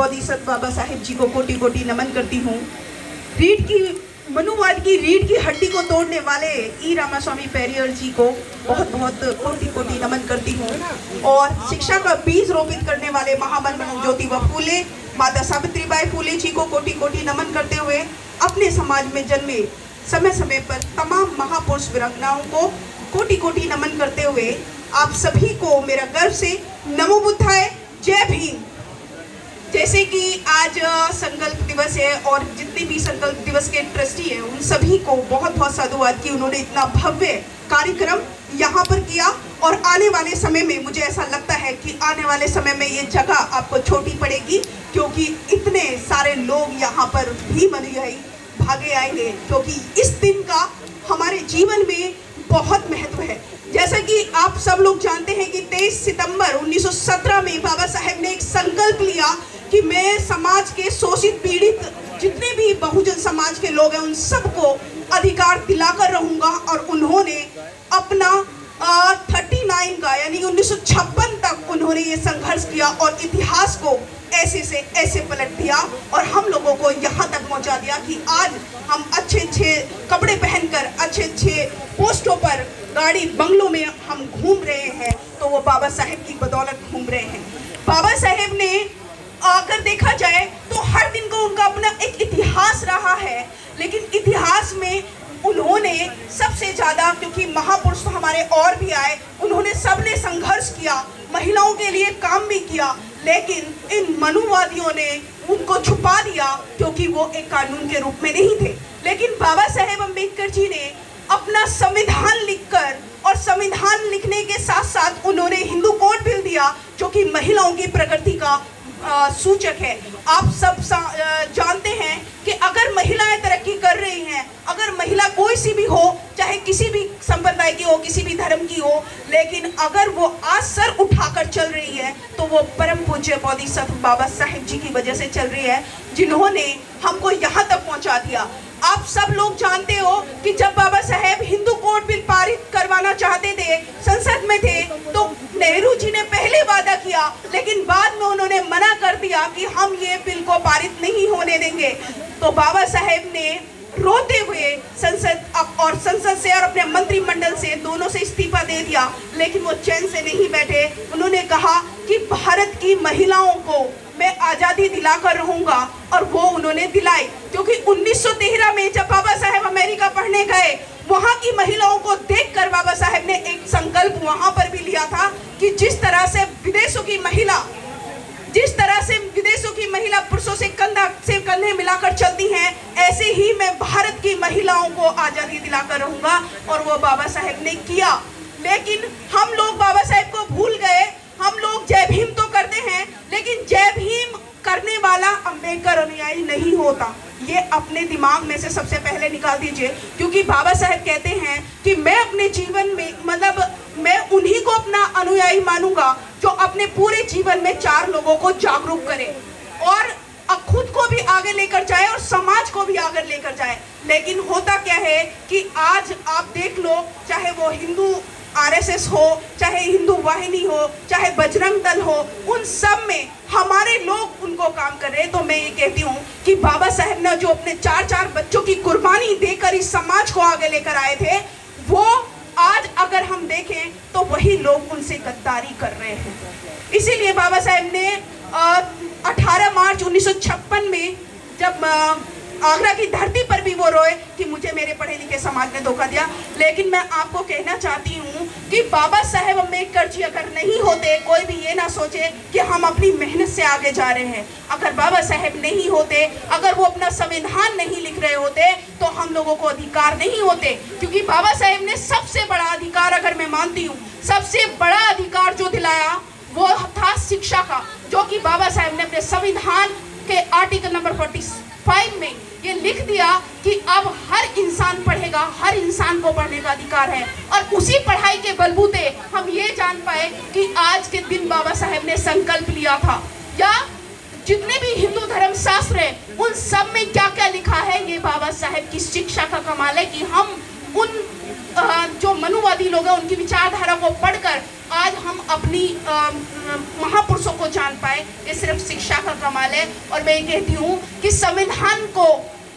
बोधिसत्व बाबा साहेब जी को कोटि कोटि नमन करती हूँ। मनुवाद की रीढ़ की हड्डी को तोड़ने वाले ई रामास्वामी पेरियर जी को बहुत बहुत कोटि कोटि नमन करती हूँ। और शिक्षा का बीज रोपित करने वाले महामना ज्योतिबा फूले, माता सावित्रीबाई फूले जी को कोटि कोटि नमन करते हुए अपने समाज में जन्मे समय समय पर तमाम महापुरुष वीरांगनाओं को कोटि कोटि नमन करते हुए आप सभी को मेरा गर्व से नमो बुद्धाय, जय भीम। जैसे कि आज संकल्प दिवस है और जितने भी संकल्प दिवस के ट्रस्टी हैं उन सभी को बहुत बहुत साधुवाद कि उन्होंने इतना भव्य कार्यक्रम यहाँ पर किया। और आने वाले समय में मुझे ऐसा लगता है कि आने वाले समय में ये जगह आपको छोटी पड़ेगी, क्योंकि इतने सारे लोग यहाँ पर भीम अनुयायी भागे आएंगे, क्योंकि इस दिन का हमारे जीवन में बहुत महत्व है। जैसा कि आप सब लोग जानते हैं कि 23 सितंबर 1917 में बाबा साहेब ने एक संकल्प लिया कि मैं समाज के शोषित पीड़ित जितने भी बहुजन समाज के लोग हैं उन सबको अधिकार दिलाकर रहूंगा। और उन्होंने अपना 39 का यानी 1956 तक उन्होंने ये संघर्ष किया और इतिहास को ऐसे से ऐसे पलट दिया और हम लोगों को यहाँ तक पहुँचा दिया कि आज हम अच्छे अच्छे कपड़े पहनकर अच्छे अच्छे पोस्टों पर गाड़ी बंगलों में हम घूम रहे हैं, तो वो बाबा साहेब की बदौलत घूम रहे हैं। बाबा साहेब ने अगर देखा जाए तो हर दिन को उनका अपना एक इतिहास रहा है, लेकिन इतिहास में उन्होंने सबसे ज़्यादा, क्योंकि महापुरुष तो हमारे और भी आए, उन्होंने सबने संघर्ष किया, महिलाओं के लिए काम भी किया, लेकिन इन मनुवादियों ने उनको छुपा दिया क्योंकि वो एक कानून के रूप में नहीं थे। लेकिन बाबा साहेब अम्बेडकर जी ने अपना संविधान लिखकर और संविधान लिखने के साथ साथ उन्होंने हिंदू कोड बिल दिया जो कि महिलाओं की प्रगति का सूचक है। आप सब जानते हैं कि अगर महिलाएं तरक्की कर रही हैं, अगर महिला कोई सी भी हो, चाहे किसी भी संप्रदाय की हो, किसी भी धर्म की हो, लेकिन अगर वो आज सर उठाकर चल रही है तो वो परम पूज्य बोधिसत्व बाबा साहेब जी की वजह से चल रही है, जिन्होंने हमको यहाँ तक पहुँचा दिया। आप सब लोग जानते हो कि जब बाबा साहेब हिंदू कोड बिल पारित करवाना चाहते थे, संसद में थे, तो नेहरू जी ने पहले वादा किया, लेकिन बाद में उन्होंने मना कर दिया कि हम ये बिल को पारित नहीं होने देंगे। तो बाबा साहेब ने रोते हुए संसद से और अपने मंत्रिमंडल से दोनों से इस्तीफा दे दिया, लेकिन वो चैन से नहीं बैठे। उन्होंने कहा कि भारत की महिलाओं को मैं आज़ादी दिलाकर रहूंगा, और वो उन्होंने दिलाई। क्योंकि 1913 में जब बाबा साहेब अमेरिका पढ़ने गए, वहाँ की महिलाओं को देखकर बाबा साहेब ने एक संकल्प वहाँ पर भी लिया था कि जिस तरह से विदेशों की महिला पुरुषों से कंधे मिलाकर चलती हैं, ऐसे ही मैं भारत की महिलाओं को आज़ादी दिलाकर रहूंगा, और वो बाबा साहेब ने किया। लेकिन हम लोग बाबा साहेब को भूल गए। हम लोग जय भीम तो करते हैं, लेकिन जय भीम करने वाला अम्बेडकर अनुयायी नहीं होता। ये अपने दिमाग में से सबसे पहले निकाल दीजिए, क्योंकि बाबा साहेब कहते हैं कि मैं अपने जीवन में मैं उन्हीं को अपना अनुयायी मानूंगा जो अपने पूरे जीवन में 4 लोगों को जागरूक करे और खुद को भी आगे लेकर जाए और समाज को भी आगे लेकर जाए। लेकिन होता क्या है कि आज आप देख लो, चाहे वो हिंदू आरएसएस हो, चाहे हिंदू वाहिनी हो, चाहे बजरंग दल हो, उन सब में हमारे लोग उनको काम कर रहे हैं। तो मैं ये कहती हूँ कि बाबा साहेब ने जो अपने 4 बच्चों की कुर्बानी देकर इस समाज को आगे लेकर आए थे, वो आज अगर हम देखें तो वही लोग उनसे गद्दारी कर रहे हैं। इसीलिए बाबा साहेब ने 18 मार्च 1956 में जब आगरा की धरती पर भी वो रोए कि मुझे मेरे पढ़े लिखे समाज ने धोखा दिया। लेकिन मैं आपको कहना चाहती हूँ कि बाबा साहेब अम्बेडकर जी अगर नहीं होते, कोई भी ये ना सोचे कि हम अपनी मेहनत से आगे जा रहे हैं। अगर बाबा साहेब नहीं होते, अगर वो अपना संविधान नहीं लिख रहे होते, तो हम लोगों को अधिकार नहीं होते। क्योंकि बाबा साहेब ने सबसे बड़ा अधिकार, अगर मैं मानती हूँ, सबसे बड़ा अधिकार जो दिलाया वो था शिक्षा का, जो कि बाबा साहेब ने अपने संविधान के आर्टिकल नंबर 45 में ये लिख दिया कि अब हर इंसान पढ़ेगा, हर इंसान को पढ़ने का अधिकार है। और उसी पढ़ाई के बलबूते हम ये जान पाए कि आज के दिन बाबा साहेब ने संकल्प लिया था, या जितने भी हिंदू धर्म शास्त्र हैं उन सब में क्या क्या लिखा है, ये बाबा साहेब की शिक्षा का कमाल है कि हम उन जो मनुवादी लोग हैं उनकी विचारधारा को पढ़कर आज हम अपनी महापुरुषों को जान पाए, ये सिर्फ शिक्षा का कमाल है। और मैं ये कहती हूँ कि संविधान को,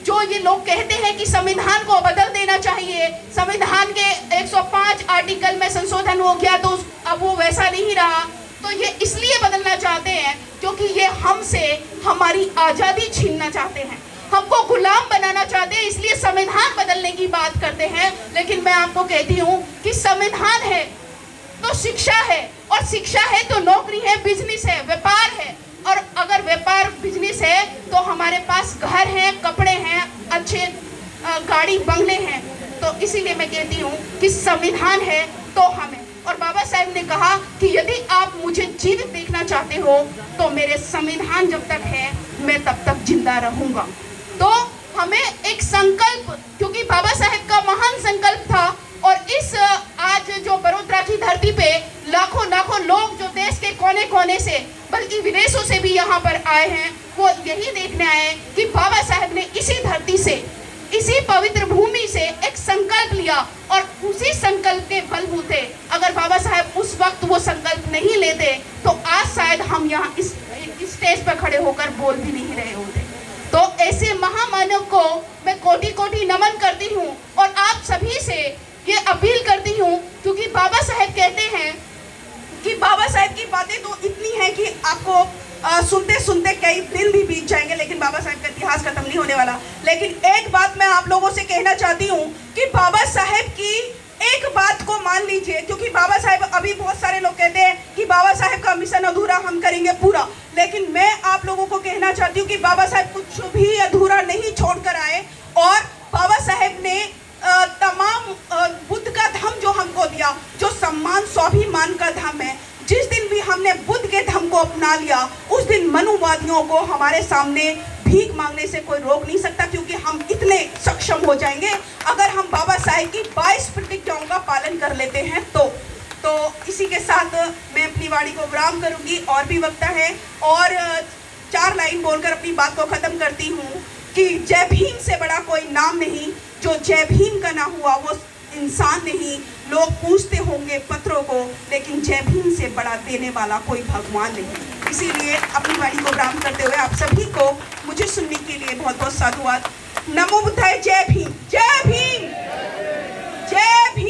जो ये लोग कहते हैं कि संविधान को बदल देना चाहिए, संविधान के 105 आर्टिकल में संशोधन हो गया तो अब वो वैसा नहीं रहा, तो ये इसलिए बदलना चाहते हैं क्योंकि ये हमसे हमारी आज़ादी छीनना चाहते हैं, हमको गुलाम बनाना चाहते हैं, इसलिए संविधान बदलने की बात करते हैं। लेकिन मैं आपको कहती हूँ कि संविधान है तो शिक्षा है, और शिक्षा है तो नौकरी है, बिजनेस है, व्यापार है। और अगर व्यापार बिजनेस है तो हमारे पास घर हैं, कपड़े हैं, अच्छे गाड़ी बंगले हैं। तो इसीलिए मैं कहती हूँ कि संविधान है तो हमें, और बाबा साहेब ने कहा कि यदि आप मुझे जीवित देखना चाहते हो तो मेरे संविधान जब तक है मैं तब तक जिंदा रहूंगा। तो हमें एक संकल्प, क्योंकि बाबा साहेब का महान संकल्प था, और इस आज जो बड़ौदा की धरती पे लाखों लाखों लोग जो देश के कोने कोने से बल्कि विदेशों से भी यहाँ पर आए हैं, वो यही देखने आए कि बाबा साहेब ने इसी धरती से, इसी पवित्र भूमि से एक संकल्प लिया, और उसी संकल्प के बलबूते अगर बाबा साहेब उस वक्त वो संकल्प नहीं लेते तो आज शायद हम यहाँ इस स्टेज पर खड़े होकर बोल भी नहीं रहे होते। तो ऐसे महामानव को मैं कोटि कोटि नमन करती हूँ, और आप सभी से ये अपील करती हूँ, क्योंकि बाबा साहेब कहते हैं कि बाबा साहेब की बातें तो इतनी हैं कि आपको सुनते सुनते कई दिन भी बीत जाएंगे, लेकिन बाबा साहेब का इतिहास खत्म नहीं होने वाला। लेकिन एक बात मैं आप लोगों से कहना चाहती हूँ कि बाबा साहेब की एक बात को मान लीजिए, क्योंकि बाबा साहेब, अभी बहुत सारे लोग कहते हैं कि बाबा साहेब का मिशन अधूरा, हम करेंगे पूरा, लेकिन मैं आप लोगों को कहना चाहती हूँ कि बाबा साहेब कुछ भी अधूरा नहीं छोड़कर आए, और बाबा साहेब ने तमाम बुद्ध का धर्म जो हमको दिया, जो सम्मान स्वाभिमान का धर्म है, जिस दिन भी हमने बुद्ध के धर्म को अपना लिया उस दिन मनुवादियों को हमारे सामने भीख मांगने से कोई रोक नहीं सकता, क्योंकि हम इतने सक्षम हो जाएंगे अगर हम बाबा साहेब की 22 प्रतिज्ञाओं का पालन कर लेते हैं। तो इसी के साथ मैं अपनी वाणी को विराम करूंगी, और भी वक्ता है, और 4 लाइन बोलकर अपनी बात को खत्म करती हूँ कि जय भीम से बड़ा कोई नाम नहीं, जो जय भीम का ना हुआ वो इंसान नहीं। लोग पूछते होंगे पत्रों को, लेकिन जय भीम से बड़ा देने वाला कोई भगवान नहीं। इसीलिए अपनी वाणी को विराम करते हुए आप सभी को मुझे सुनने के लिए बहुत बहुत साधुवाद। नमो बुद्धाय। जय भीम, जय भीम, जय भीम।